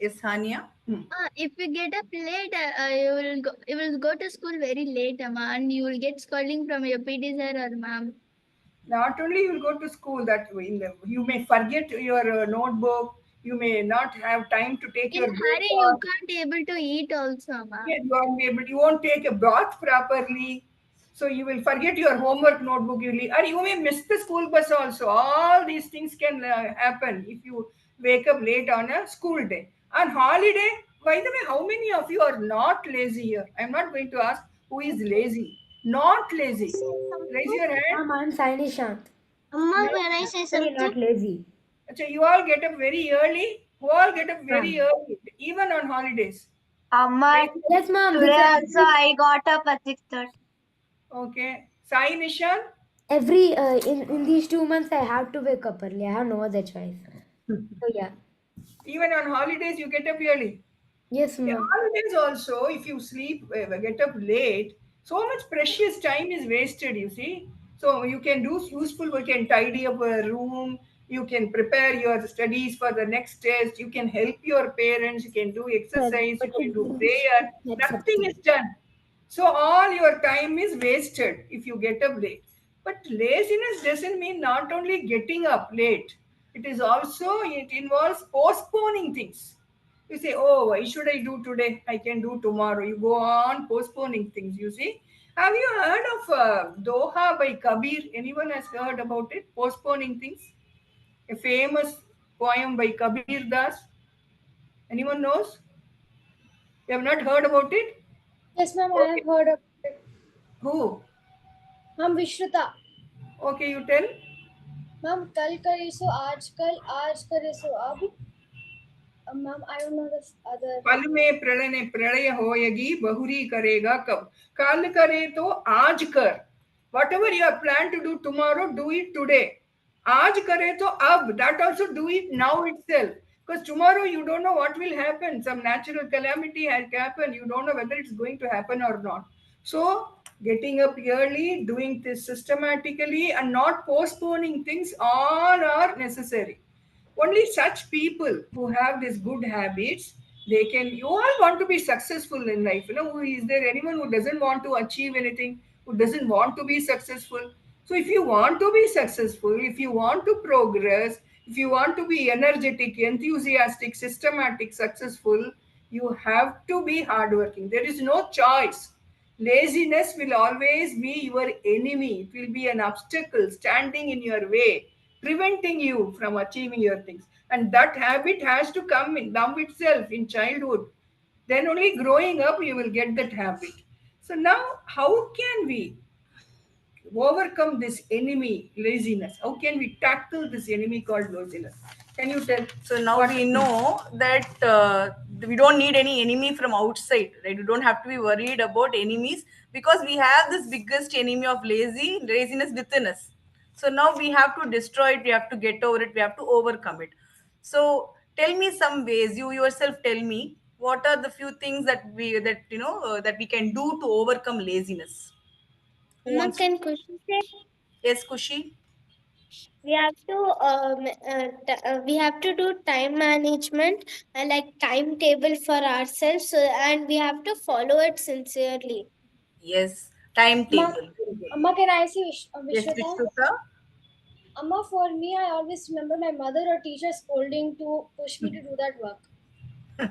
Yes, Hania. If you get up late, you will go to school very late, Amma, and you will get scolding from your PD sir or ma'am. Not only you will go to school, that way you may forget your notebook. You may not have time to take In your hurry, you breakfast. can't able to eat also, Amma. Yeah, you won't be able. You won't take a bath properly. So you will forget your homework notebook. Or you may miss the school bus also. All these things can happen if you wake up late on a school day. On holiday, by the way, how many of you are not lazy here? I'm not going to ask who is lazy. Not lazy. Raise your hand. Mom, I'm Saini Shant. Amma, No. when I say Really something, not lazy. So you all get up very early. Who all get up very Ma'am. early, even on holidays? Amma, Raise- Yes, ma'am. today This also I got up at 6:30. Okay. Sai Nishan. every in these 2 months I have to wake up early. I have no other choice. So yeah. Even on holidays, you get up early. Yes, Yeah, ma'am. holidays also, if you sleep, get up late, so much precious time is wasted, you see. So you can do useful work, you can tidy up a room, you can prepare your studies for the next test, you can help your parents, you can do exercise, you can do prayer. Nothing is done. So all your time is wasted if you get up late. But laziness doesn't mean not only getting up late, it involves postponing things. You say, oh, why should I do today? I can do tomorrow. You go on postponing things, you see. Have you heard of Doha by Kabir? Anyone has heard about it? Postponing things? A famous poem by Kabir Das. Anyone knows? You have not heard about it? Yes, ma'am. I Okay. have heard of it. Who? Ma'am, Vishrita. Okay, you tell. Ma'am, कल करे सो आज कल आज करे सो अब. Ma'am, I don't know this other. पल में प्रलय प्रलय होएगी बहुरी करेगा कब कल करे तो आज कर whatever you have planned to do tomorrow do it today आज करे तो अब that also do it now itself because tomorrow you don't know what will happen some natural calamity has happened you don't know whether it's going to happen or not so getting up early doing this systematically and not postponing things all are necessary only such people who have these good habits they can you all want to be successful in life is there anyone who doesn't want to achieve anything who doesn't want to be successful so if you want to be successful if you want to progress if you want to be energetic enthusiastic systematic successful you have to be hardworking there is no choice laziness will always be your enemy it will be an obstacle standing in your way preventing you from achieving your things. And that habit has to come in now itself in childhood. Then only growing up you will get that habit. So now how can we overcome this enemy laziness? How can we tackle this enemy called laziness? Can you tell? So now What we know that we don't need any enemy from outside, right? We don't have to be worried about enemies because we have this biggest enemy of laziness within us. So now we have to destroy it, we have to get over it, we have to overcome it. So tell me some ways, you yourself tell me what are the few things that we can do to overcome laziness. Who Amma, wants to? can Kushi say? Yes, Kushi. We have to we have to do time management, like timetable for ourselves, and we have to follow it sincerely. Yes, Amma, timetable. Very good. Amma, can I see Yes, Vishwata? Vishnuta. Amma, for me, I always remember my mother or teacher scolding to push me to do that work.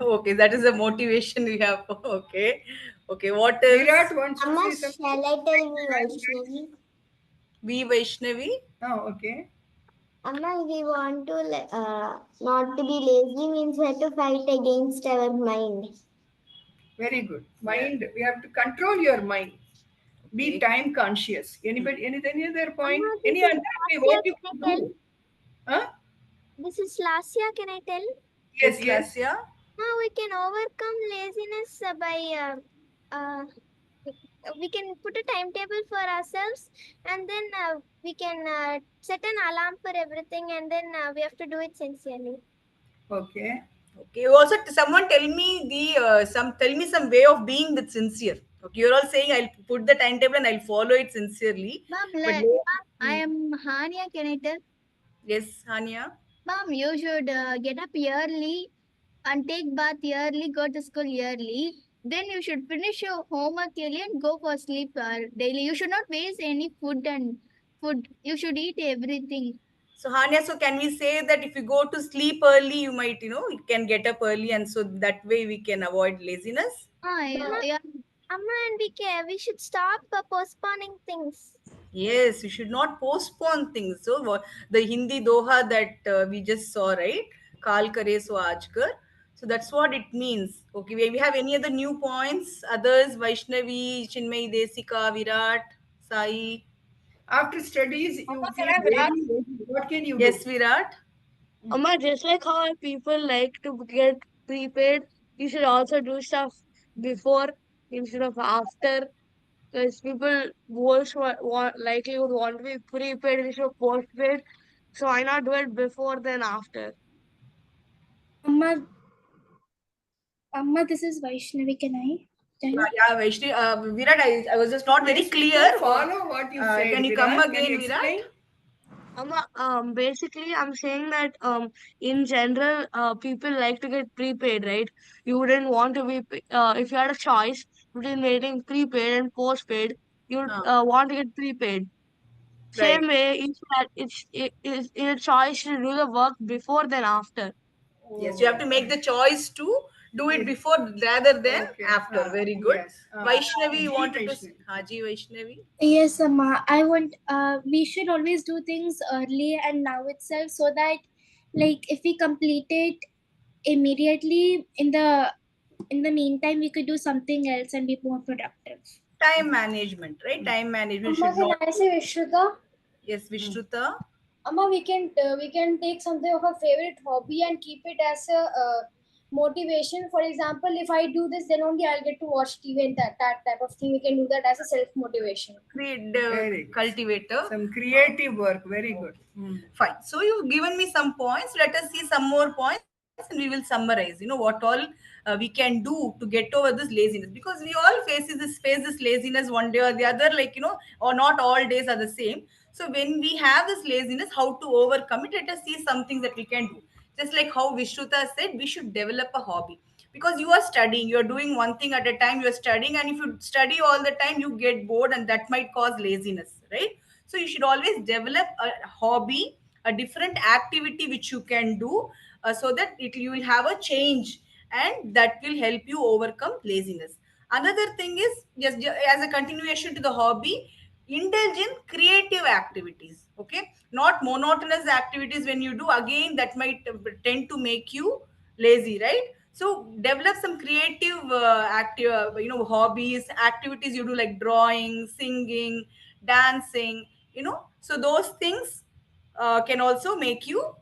Okay, that is the motivation we have. Okay, okay. What Virat else? wants to Amma, say something. shall I tell me, Vaishnavi? V Vaishnavi. Oh, okay. Amma, we want to not to be lazy means we have to fight against our mind. Very good. Yeah. Mind, we have to control your mind. Be Okay. time conscious. Anybody, any other point? Amma, this Any is other way last what year. you Can I can tell? do? Huh? This is last year. Can I tell? Yes, Yes, yes. Lasya. Now we can overcome laziness by we can put a timetable for ourselves, and then we can set an alarm for everything, and then we have to do it sincerely. Okay. Okay. Also, someone tell me the tell me some way of being that sincere. Okay, you're all saying I'll put the timetable and I'll follow it sincerely. Ma'am, But ma'am, I am Hania. Can I tell? yes, Hania. Ma'am, you should get up early and take bath early, go to school early. Then you should finish your homework early and go for sleep daily. You should not waste any food and food. You should eat everything. So Hania, so can we say that if you go to sleep early, you might, you can get up early, and so that way we can avoid laziness. Ah, Amma, yeah. Amma, and we should stop postponing things. Yes, we should not postpone things. So the Hindi doha that we just saw, right? Kal kare so aaj kar. So that's what it means. Okay, we have any other new points? Others, Vaishnavi, Chinmay, Desika, Virat, Sai. After studies, you Amma, can feel I very Virat? lazy. What can you do? Yes, Virat. Amma, just like how people like to get prepaid, you should also do stuff before instead of after. Because people most likely would want to be prepaid instead of postpaid. So why not do it before then after? Amma, Amma, this is Vaishnavi. Can I tell? Yeah, Vaishnavi, Virat, I was just not very Yes, we clear. could follow what you said, Can you come Virat. Can you again, Virat? explain? Basically, I'm saying that in general, people like to get prepaid, right? You wouldn't want to be if you had a choice between getting prepaid and postpaid, you'd Uh, want to get prepaid. right. Same way, it's a choice to do the work before than after. Yes, you have to make the choice to do it Yes. before rather than Okay. after. Very good. Yes. Vaishnavi, you G wanted to. Vaishnavi. Haji Vaishnavi. Yes, Amma. I want. We should always do things early and now itself, so that, like, if we complete it immediately, in the meantime, we could do something else and be more productive. Time management, right? Time management Amma, should can not. I say Vishruta? Yes, Vishruta. Amma, we can take something of a favorite hobby and keep it as a motivation. For example, if I do this, then only I'll get to watch TV and that type of thing. We can do that as a self motivation. Create Very good. cultivator. Some creative work. Very good. Fine. So you've given me some points. Let us see some more points and we will summarize. What all we can do to get over this laziness, because we all face this laziness one day or the other. Or not all days are the same. So when we have this laziness, how to overcome it? Let us see some things that we can do. Just like how Vishruta said, we should develop a hobby, because you are studying, you are doing one thing at a time, you are studying, and if you study all the time, you get bored, and that might cause laziness, right? So you should always develop a hobby, a different activity which you can do, so that you will have a change, and that will help you overcome laziness. Another thing is, just as a continuation to the hobby, indulge in creative activities. Okay, not monotonous activities. When you do, again, that might tend to make you lazy, right? So develop some creative active hobbies, activities you do, like drawing, singing, dancing. So those things can also make you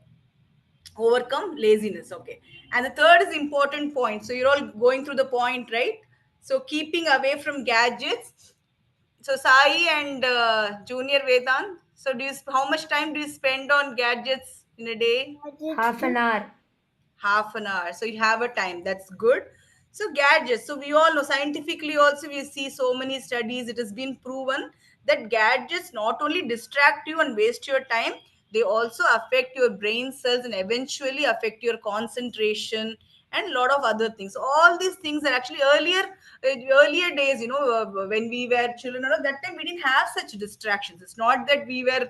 overcome laziness. Okay, and the third is important point. So you're all going through the point, right? So keeping away from gadgets. So Sai and Junior Vedant, so how much time do you spend on gadgets in a day? Half an hour. Half an hour. So you have a time. That's good. So gadgets. So we all know, scientifically also we see so many studies. It has been proven that gadgets not only distract you and waste your time, They also affect your brain cells and eventually affect your concentration and a lot of other things. All these things are actually earlier days, when we were children, that time we didn't have such distractions. It's not that we were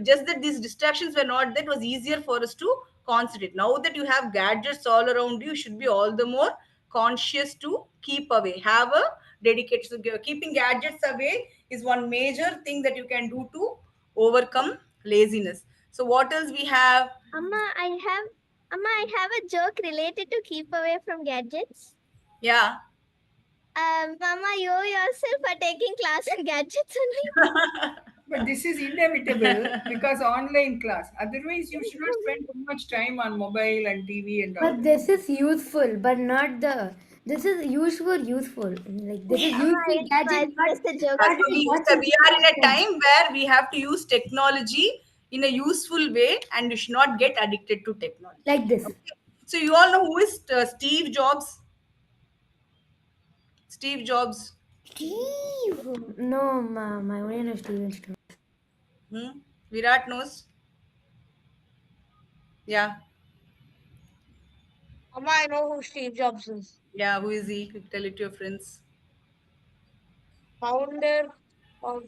just that these distractions were not, that was easier for us to concentrate. Now that you have gadgets all around you, you should be all the more conscious to keep away, have a dedicated. So keeping gadgets away is one major thing that you can do to overcome laziness. So what else we have? Amma, I have a joke related to keep away from gadgets. Yeah. Mama, you yourself are taking class on gadgets only. But this is inevitable because online class. Otherwise, you should not spend too much time on mobile and TV and all. But this is useful, but not the. This is useful. Like this is Amma, useful gadget, it's not just a joke. not So to we, watch so and we play are on in a phone. time where we have to use technology in a useful way and you should not get addicted to technology. Like this. Okay. So you all know who is Steve Jobs? Steve Jobs. Steve. No, my only know Steven Stone. Hmm? Virat knows. Yeah. Amma, I know who Steve Jobs is. Yeah. Who is he? You tell it to your friends. Founder of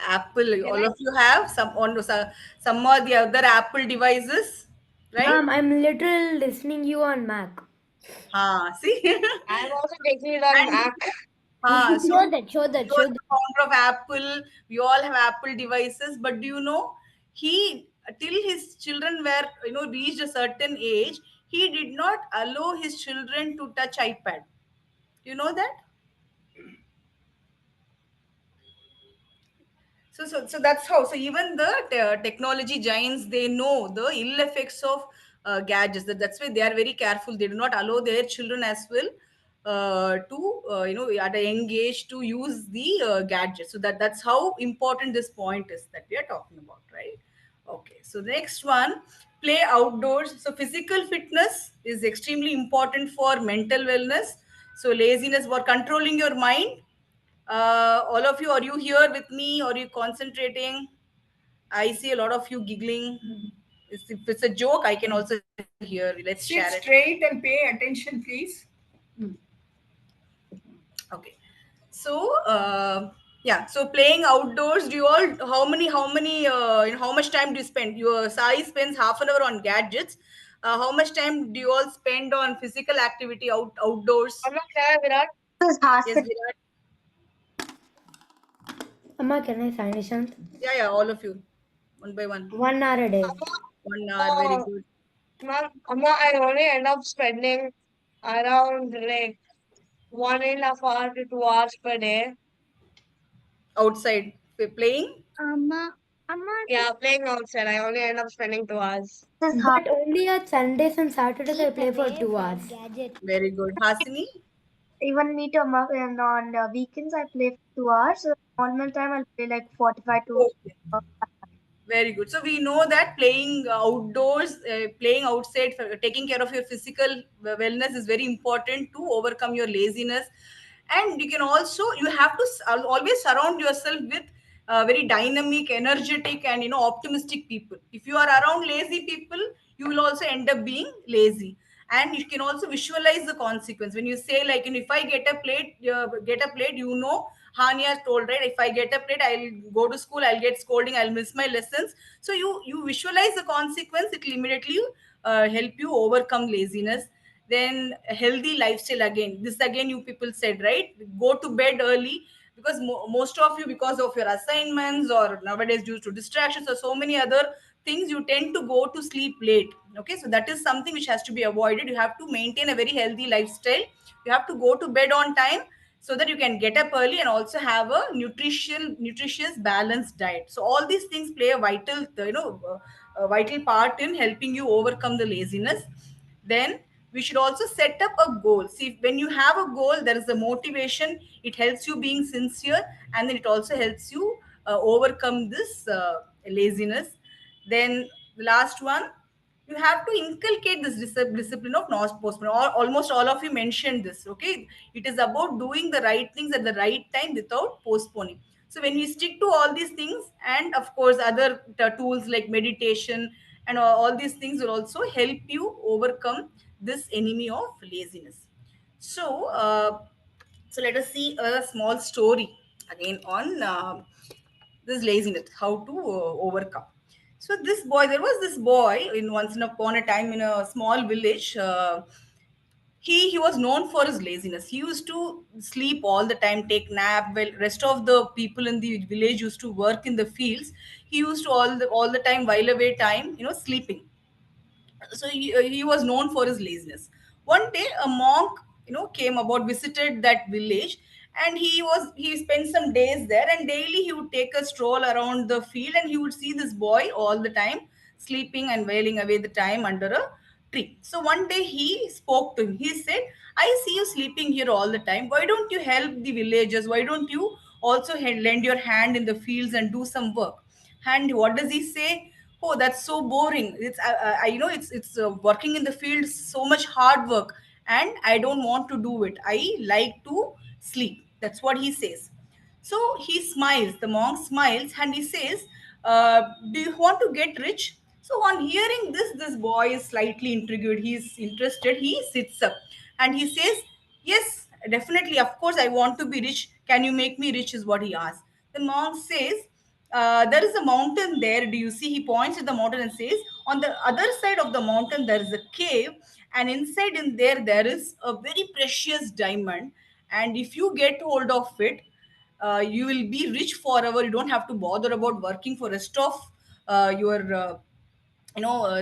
Apple. can All I? of you have some or the other Apple devices, right? I'm literal listening you on Mac. See. I'm also taking it on And Mac. so Show that. Show he that. was Show that. the founder of Apple. We all have Apple devices, but do you know he till his children were reached a certain age, he did not allow his children to touch iPad. You know that? So that's how. So even the technology giants, they know the ill effects of gadgets. That's why they are very careful. They do not allow their children as well to at a young age to use the gadgets. So that's how important this point is that we are talking about, right? Okay. So the next one, play outdoors. So physical fitness is extremely important for mental wellness. So laziness for controlling your mind. All of you, are you here with me? Or are you concentrating? I see a lot of you giggling. If it's a joke, I can also hear. Let's share it. Sit straight and pay attention, please. Okay. So, yeah. So playing outdoors. Do you all? How many? How much time do you spend? Your Sai spends half an hour on gadgets. How much time do you all spend on physical activity outdoors? Amma, can I, Virat? Yes, Virat. Amma, can I sign Nishant? Yeah. All of you, one by one. 1 hour a day. 1 hour. Very Oh, good. Amma, I only end up spending around like 1.5 hours to 2 hours per day. Outside playing. Amma, Yeah, playing outside. I only end up spending 2 hours. But only on Sundays and Saturdays I Keep play for away 2 hours. from gadgets. Very good. Hasini? Even me too, Amma, and on weekends I play for 2 hours. So normal time I'll play like 45 to. Okay. Very good. So we know that playing outdoors, playing outside, taking care of your physical wellness is very important to overcome your laziness. And you can also, you have to always surround yourself with very dynamic, energetic, and optimistic people. If you are around lazy people, you will also end up being lazy. And you can also visualize the consequence when you say, like, if I get a plate, Hani has told, right? If I get a plate, I'll go to school, I'll get scolding, I'll miss my lessons. So you visualize the consequence, it will immediately help you overcome laziness. Then healthy lifestyle, again, this again you people said, right? Go to bed early, because most of you, because of your assignments or nowadays due to distractions or so many other things, you tend to go to sleep late. Okay, so that is something which has to be avoided. You have to maintain a very healthy lifestyle. You have to go to bed on time so that you can get up early and also have a nutritious balanced diet. So all these things play a vital part in helping you overcome the laziness. Then we should also set up a goal. See, when you have a goal, there is a motivation. It helps you being sincere, and then it also helps you overcome this laziness. Then the last one, you have to inculcate this discipline of not postponing. Almost all of you mentioned this. Okay, it is about doing the right things at the right time without postponing. So when we stick to all these things, and of course other tools like meditation and all these things will also help you overcome this enemy of laziness. So so let us see a small story again on this laziness, how to overcome. So this boy, there was this boy in once upon a time in a small village. He was known for his laziness. He used to sleep all the time, take nap, while rest of the people in the village used to work in the fields. He used to all the time while away time, sleeping. So he was known for his laziness. One day a monk came about, visited that village, and he spent some days there, and daily he would take a stroll around the field, and he would see this boy all the time sleeping and wailing away the time under a tree. So one day he spoke to him. He said, I see you sleeping here all the time. Why don't you help the villagers? Why don't you also lend your hand in the fields and do some work? And what does he say? Oh, that's so boring. It's it's working in the field, so much hard work, and I don't want to do it. I like to sleep. That's what he says. So he smiles. The monk smiles and he says, "Do you want to get rich?" So on hearing this, this boy is slightly intrigued. He's interested. He sits up and he says, "Yes, definitely. Of course, I want to be rich. Can you make me rich?" Is what he asks. The monk says, there is a mountain there. Do you see? He points at the mountain and says, on the other side of the mountain, there is a cave, and inside in there, there is a very precious diamond. And if you get hold of it, you will be rich forever. You don't have to bother about working for rest of your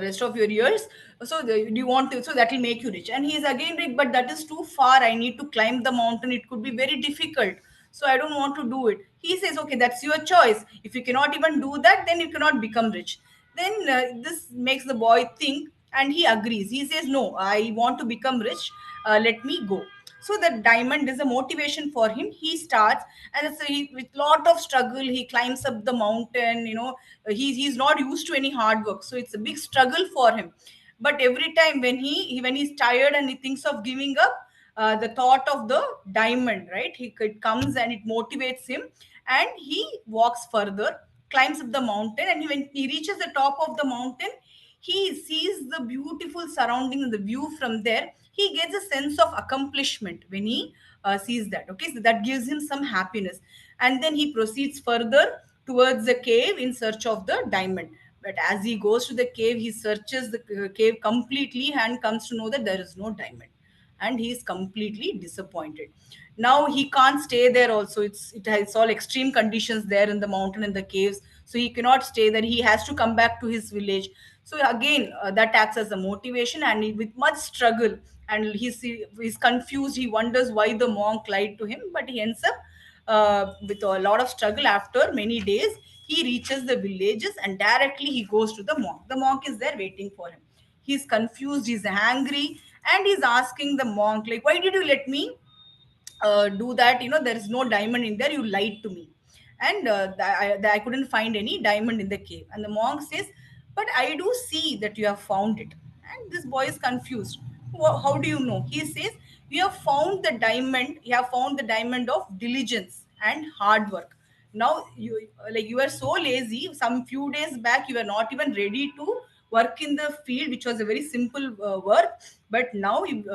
rest of your years. So do you want to, so that will make you rich? And he is again like, but that is too far. I need to climb the mountain. It could be very difficult, so I don't want to do it. He says, okay, that's your choice. If you cannot even do that, then you cannot become rich. Then this makes the boy think, and he agrees. He says, no, I want to become rich. Let me go. So the diamond is a motivation for him. He starts, and so with lot of struggle, he climbs up the mountain. He's not used to any hard work, so it's a big struggle for him. But every time when when he's tired and he thinks of giving up, the thought of the diamond, right, it comes and it motivates him, and he walks further, climbs up the mountain, and when he reaches the top of the mountain, he sees the beautiful surrounding and the view from there. He gets a sense of accomplishment when he sees that. Okay, so that gives him some happiness, and then he proceeds further towards the cave in search of the diamond. But as he goes to the cave, he searches the cave completely and comes to know that there is no diamond, and he is completely disappointed. Now he can't stay there also. It has all extreme conditions there in the mountain and the caves, so he cannot stay there. He has to come back to his village. So again, that acts as a motivation, and with much struggle, and he's confused. He wonders why the monk lied to him, but he ends up with a lot of struggle. After many days, he reaches the villages, and directly he goes to the monk. The monk is there waiting for him. He's confused, he's angry, and he's asking the monk, like, why did you let me do that? There is no diamond in there. You lied to me, and I couldn't find any diamond in the cave. And the monk says, but I do see that you have found it. And this boy is confused. How do you know? He says, you have found the diamond. You have found the diamond of diligence and hard work. Now you are so lazy. Some few days back, you were not even ready to work in the field, which was a very simple work. But now you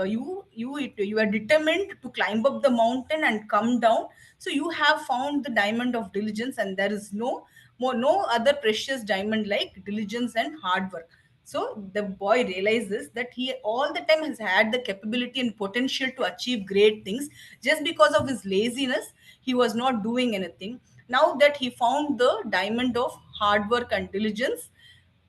are determined to climb up the mountain and come down. So you have found the diamond of diligence, and there is no other precious diamond like diligence and hard work. So the boy realizes that he all the time has had the capability and potential to achieve great things. Just because of his laziness, he was not doing anything. Now that he found the diamond of hard work and diligence,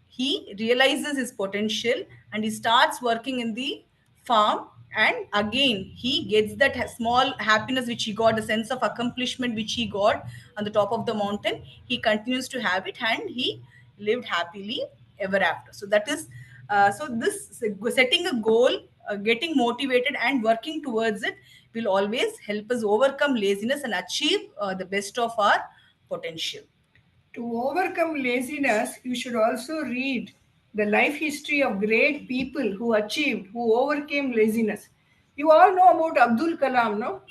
he realizes his potential, and he starts working in the farm. And again, he gets that small happiness which he got, a sense of accomplishment which he got on the top of the mountain. He continues to have it, and he lived happily ever after. So that is so this setting a goal, getting motivated and working towards it will always help us overcome laziness and achieve the best of our potential. To overcome laziness, you should also read the life history of great people who achieved, who overcame laziness. You all know about Abdul Kalam, no?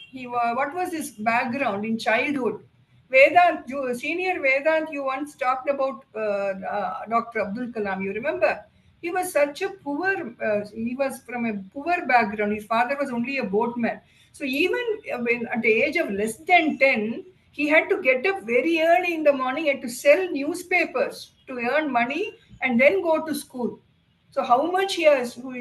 What was his background in childhood? Vedant, senior Vedant, you once talked about Dr. Abdul Kalam. You remember? He was such a poor. He was from a poor background. His father was only a boatman. So even when at the age of less than 10, he had to get up very early in the morning and to sell newspapers to earn money and then go to school. So how much he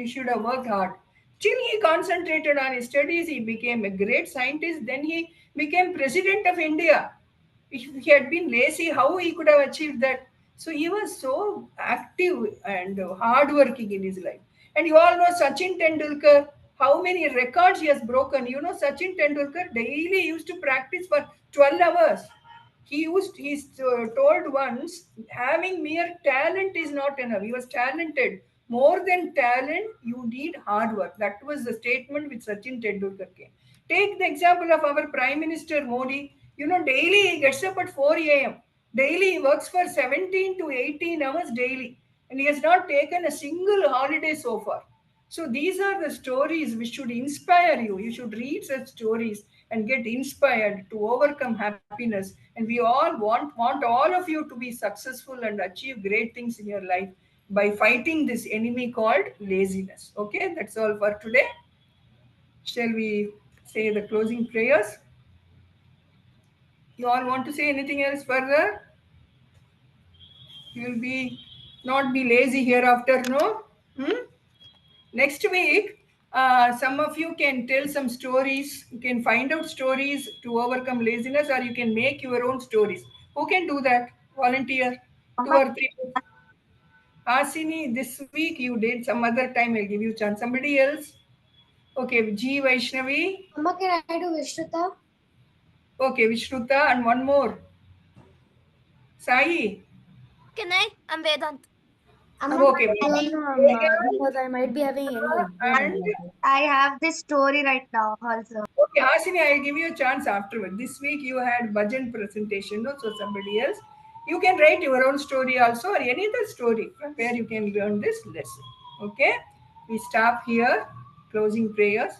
should have worked hard. Still, he concentrated on his studies. He became a great scientist. Then he became president of India. If he had been lazy, how he could have achieved that? So he was so active and hardworking in his life. And you all know Sachin Tendulkar, how many records he has broken. You know, Sachin Tendulkar daily used to practice for 12 hours. He's told once, having mere talent is not enough. He was talented. More than talent, you need hard work. That was the statement which Sachin Tendulkar came. Take the example of our Prime Minister Modi. You know, daily he gets up at 4 a.m. Daily he works for 17 to 18 hours daily. And he has not taken a single holiday so far. So these are the stories which should inspire you. You should read such stories and get inspired to overcome happiness. And we all want all of you to be successful and achieve great things in your life by fighting this enemy called laziness. Okay, that's all for today. Shall we say the closing prayers? You all want to say anything else further? You will be not be lazy hereafter, no? Hmm? Next week, some of you can tell some stories. You can find out stories to overcome laziness, or you can make your own stories. Who can do that? Volunteer. Two Amma, or three. Asini, this week you did. Some other time I'll give you chance. Somebody else? Okay, G Vaishnavi. Amma, can I do Vishruta? Okay, Vishruta, and one more. Sai. Can I? I'm Vedant. Amma, Okay, can I Don't do know, Amma, Vedant, because I might be having any exam and on that day. I have this story right now also. okay, Hasini, I'll give you a chance afterward. This week you had bhajan presentation, no? So somebody else. You can write your own story also, or any other story from where you can learn this lesson. Okay? We stop here. Closing prayers.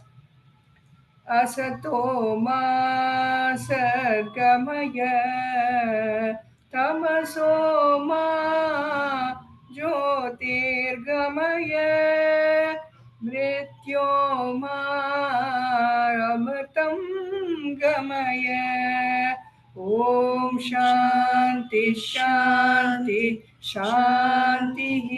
असतो मा सर्गमय तमसो मा ज्योतिर्गमय मृत्योर्मा अमृतं गमय ॐ शान्ति शान्ति शान्तिः